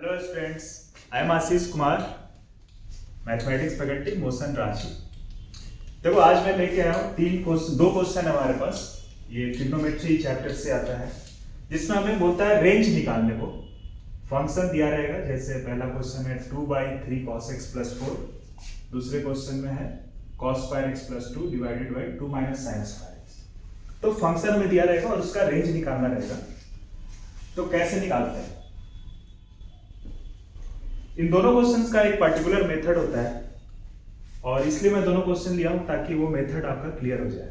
Hello students, I am Ashish Kumar, mathematics faculty motion Ranchi. देखो आज मैं लेके आया हूँ दो क्वेश्चन है हमारे पास। ये ट्रिग्नोमेट्री चैप्टर से आता है, जिसमें हमें बोलता है रेंज निकालने को। फंक्शन दिया रहेगा, जैसे पहला क्वेश्चन है 2/3 cos x + 4, दूसरे क्वेश्चन में है cos square x + 2 divided by 2 - sin square x। तो फंक्शन हमें दिया रहेगा और उसका रेंज निकालना रहेगा। तो कैसे निकालते हैं? इन दोनों क्वेश्चंस का एक पर्टिकुलर मेथड होता है, और इसलिए मैं दोनों क्वेश्चन लिया हूं ताकि वो मेथड आपका क्लियर हो जाए।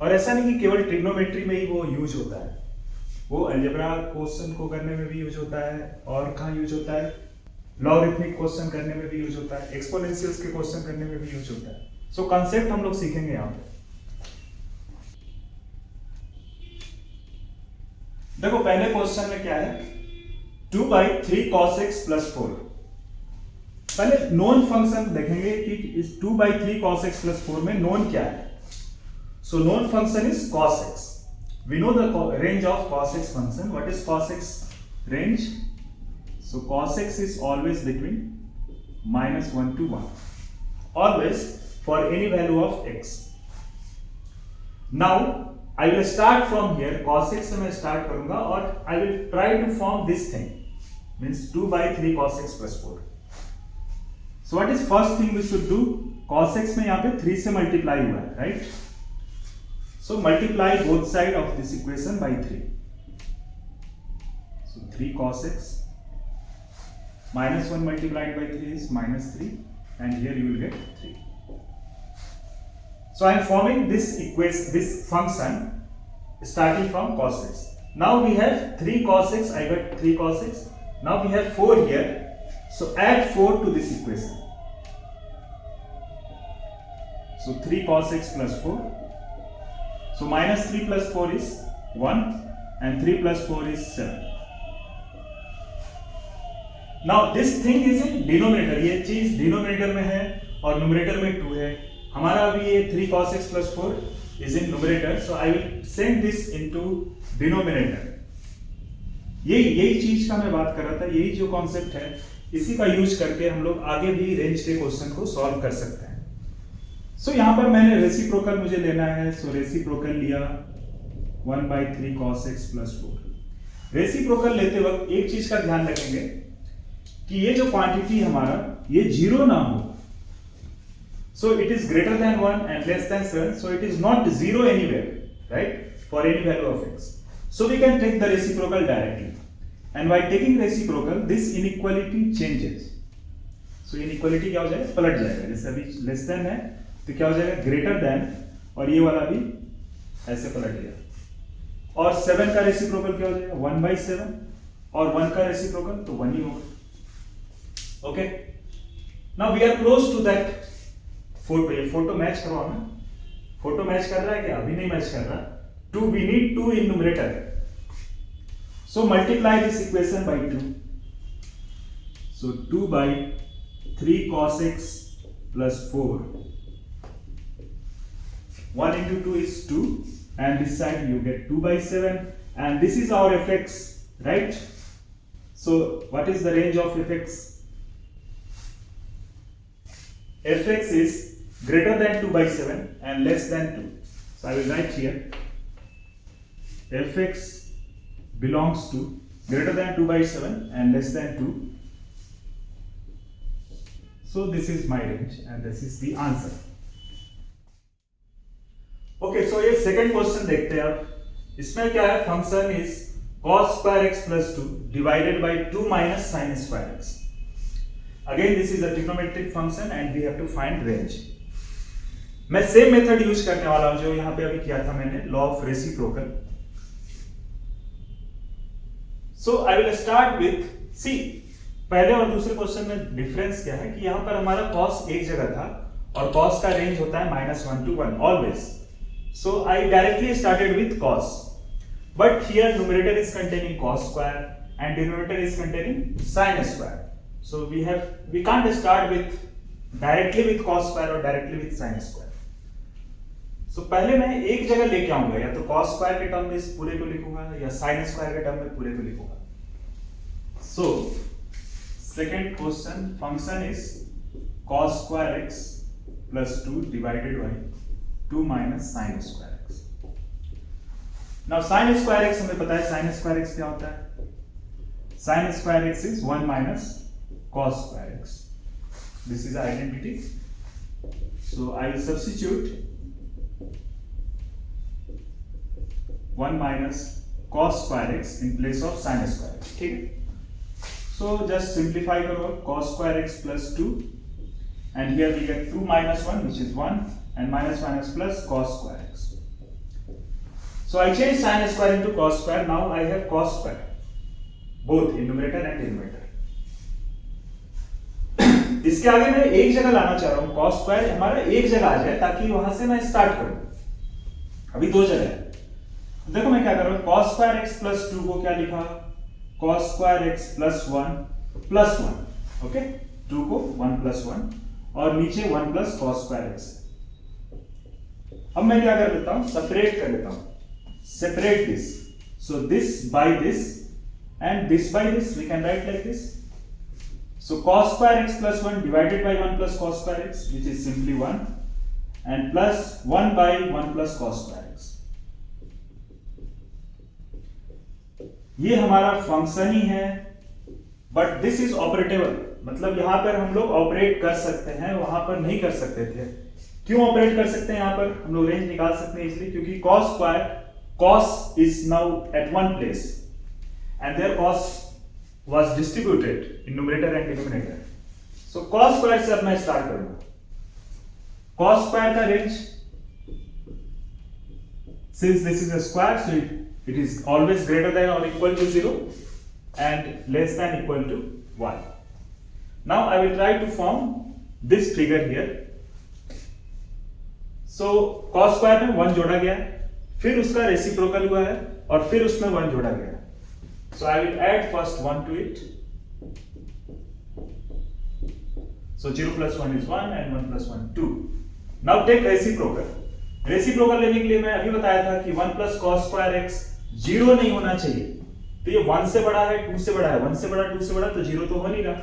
और ऐसा नहीं कि केवल ट्रिग्नोमेट्री में ही वो यूज होता है, वो अलजेब्रा क्वेश्चन को करने में भी यूज होता है, और कहाँ यूज होता है, लॉगरिथमिक क्वेश्चन करने में भी यूज होता है, एक्सपोनेंशियल्स के क्वेश्चन करने में भी यूज होता है। सो कॉन्सेप्ट हम लोग सीखेंगे यहाँ पे। देखो पहले क्वेश्चन में क्या है, 2/3 cos x + 4। पहले नोन फंक्शन देखेंगे कि इस 2/3 cos x + 4 में नोन क्या है। सो known function is cos x. We know the range of cos x function. What is cos x range? So cos x is always between -1 to 1, always for any value of x. Now I will start from here. Cos x से मैं start करूंगा और I will try to form this thing, means 2/3 cos x + 4. So what is first thing we should do? Cos x में यहाँ पे 3 से multiply हुआ है, right? So multiply both side of this equation by 3. So 3 cos x -1 multiplied by 3 is -3, and here you will get 3. So I am forming this equation, this function starting from cos x. Now we have 3 cos x. I got 3 cos x. Now we have 4 here. So add 4 to this equation. So 3 cos x + 4. So -3 + 4 is 1, and 3 + 4 is 7. Now this thing is in denominator. ये चीज denominator में है और numerator में 2 है। हमारा अभी ये 3 cos x + 4 is in numerator. So I will send this into denominator. यही चीज का मैं बात कर रहा था, यही जो कॉन्सेप्ट है, इसी का यूज करके हम लोग आगे भी रेंज के क्वेश्चन को सॉल्व कर सकते हैं। सो यहाँ पर मैंने रेसिप्रोकल मुझे लेना है। सो रेसिप्रोकल लिया 1/3 cos x + 4। रेसिप्रोकल लेते वक्त एक चीज का ध्यान रखेंगे कि ये जो क्वांटिटी हमारा ये 0 ना हो। So it is greater than 1 and less than 7, so it is not 0 anywhere, right, for any value of x. So we can take the reciprocal directly, and by taking reciprocal this inequality changes. So inequality क्या हो जाएगा, पलट जाएगा। जैसे अभी less than है तो क्या हो जाएगा, ग्रेटर देन, और ये वाला भी ऐसे पलट गया। और 7 का रेसिप्रोकल क्या हो जाएगा, 1/7, और 1 का रेसिप्रोकल तो 1 ही होगा। Okay, now we are close to that photo. ये फोटो मैच करवाओ ना, फोटो मैच कर रहा है क्या? अभी नहीं मैच कर रहा। 2, we need 2 in numerator. So multiply this equation by 2. So 2/3 cos x + 4. 1 into 2 is 2, and this side you get 2/7, and this is our fx, right? So what is the range of fx? Fx is greater than 2/7 and less than 2. So I will write here fx belongs to greater than 2/7 and less than 2. So this is my range and this is the answer. Okay, so ये second question देखते हैं अब। इसमें क्या है, function is cos square x + 2 divided by 2 - sin square x. Again this is a trigonometric function and we have to find range. मैं same method use करने वाला हूं जो यहां पे अभी किया था मैंने, law of reciprocal. So I will start with C. पहले और दूसरे क्वेश्चन में डिफरेंस क्या है कि यहां पर हमारा cos एक जगह था और cos का रेंज होता है -1 to 1 always. So I directly started with cos, but here numerator is containing cos square and denominator is containing sin square. So we can't start with directly with cos square or directly with sin square. So पहले मैं एक जगह लेके आऊंगा, या तो cos square के term में इस पूरे को लिखूंगा या sin square के टर्म में पूरे को लिखूंगा। So Second question, function is cos square x plus 2 divided by 2 minus sin square x. Now sin square x हमें पता है sin square x क्या होता है? Sin square x is 1 minus cos square x. This is identity. So I will substitute 1 minus cos square x in place of sin square x. ठीक है? So just simplify करो cos square x plus 2 and here we get 2 minus 1 which is 1 and minus plus cos square x. So I change sin square into cos square. Now I have cos square both in numerator and denominator. इसके आगे मैं एक जगह लाना चाह रहा हूं, cos square हमारा एक जगह आ जाए ताकि वहां से मैं स्टार्ट करूं. अभी दो जगह है. देखो मैं क्या कर रहा हूं, cos square x plus 2 को क्या लिखा, cos square x plus 1 okay, 2 को 1 plus 1 और नीचे 1 plus cos square x. अब मैं क्या कर देता हूं, सेपरेट कर देता हूं, separate this. So this by this and this by this we can write like this. So cos square x plus 1 divided by 1 plus cos square x which is simply 1 and plus 1 by 1 plus cos square x. ये हमारा function ही है but this is operable, मतलब यहां पर हम लोग operate कर सकते हैं, वहां पर नहीं कर सकते थे. क्यों ऑपरेट कर सकते हैं, यहां पर हम लोग रेंज निकाल सकते हैं इसलिए क्योंकि cos square cos is now at one place and their cos was distributed in numerator and denominator. So cos square से अब मैं स्टार्ट करूंगा. cos square का range, since this is a square so it is always greater than or equal to 0 and less than equal to 1. Now I will try to form this figure here. So cos square में 1 जोड़ा गया है, फिर उसका reciprocal हुआ है और फिर उसमें 1 जोड़ा गया है. So I will add first 1 to it. So 0 plus 1 is 1 and 1 plus 1 2. Now take reciprocal. Reciprocal लेने के लिए मैं अभी बताया था कि 1 plus cos square x 0 नहीं होना चाहिए. तो ये 1 से बड़ा है, 2 से बड़ा है, 1 से बड़ा 2 से बड़ा तो 0 तो हो नहीं रहा.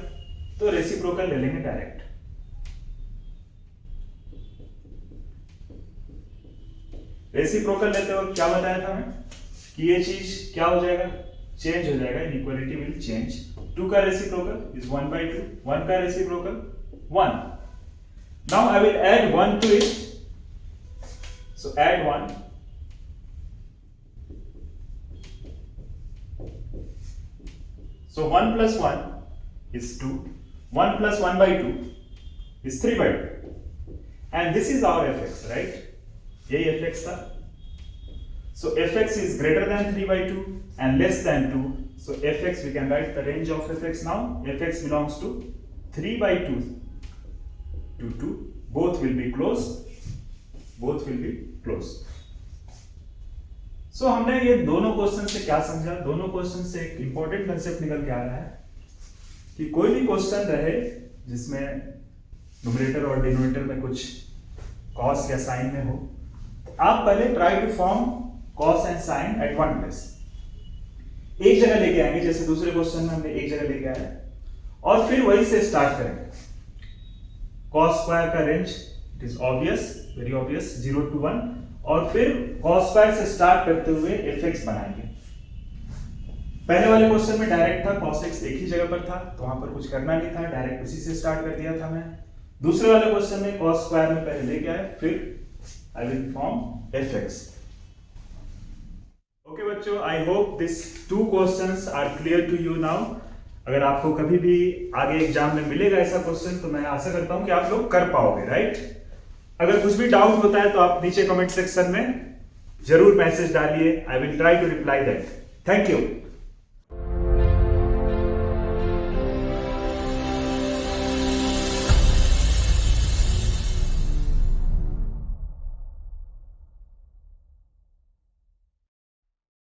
तो reciprocal ले लेंगे डायरेक्ट. रेसिप्रोकल लेते वक्त क्या बताया था मैं कि ये चीज क्या हो जाएगा, चेंज हो जाएगा, इनइक्वालिटी विल चेंज. 2 का रेसिप्रोकल इज 1 by 2, 1 का reciprocal 1. Now I will add 1 to it. So add 1. So 1 plus 1 is 2. 1 plus 1 by 2 is 3 by 2. And this is our fx, right? यही fx था. So fx is greater than 3 by 2 and less than 2. So fx, we can write the range of fx now. Fx belongs to 3 by 2 to 2. Both will be close. Both will be close. So हमने ये दोनों question से क्या समझा, दोनों question से एक important concept निकल के आ रहा है कि कोई भी क्वेश्चन रहे जिसमें न्यूमरेटर और डिनोमिनेटर में कुछ कॉस या साइन में हो, आप पहले try to form cos and sine at one place. एक जगह लेके आएंगे, जैसे दूसरे क्वेश्चन में हमने एक जगह लेके आया और फिर वही से स्टार्ट करेंगे. कॉस स्क्वायर का range it is obvious, very obvious, 0 to 1 और फिर cos स्क्वायर से स्टार्ट करते हुए fx बनाएंगे. पहले वाले क्वेश्चन में डायरेक्ट था, cos x एक ही जगह पर था तो वहां पर कुछ करना नहीं था, डायरेक्ट उसी से स्टार्ट कर दिया था मैं. दूसरे वाले क्वेश्चन में cos स्क्वायर में पहले लेके आए, फिर I will form fx. Okay बच्चों, I hope this 2 questions are clear to you now. अगर आपको कभी भी आगे एग्जाम में मिलेगा ऐसा क्वेश्चन तो मैं आशा करता हूं कि आप लोग कर पाओगे, राइट? अगर कुछ भी डाउट होता है तो आप नीचे कमेंट सेक्शन में जरूर मैसेज डालिए. I will try to reply that. Thank you.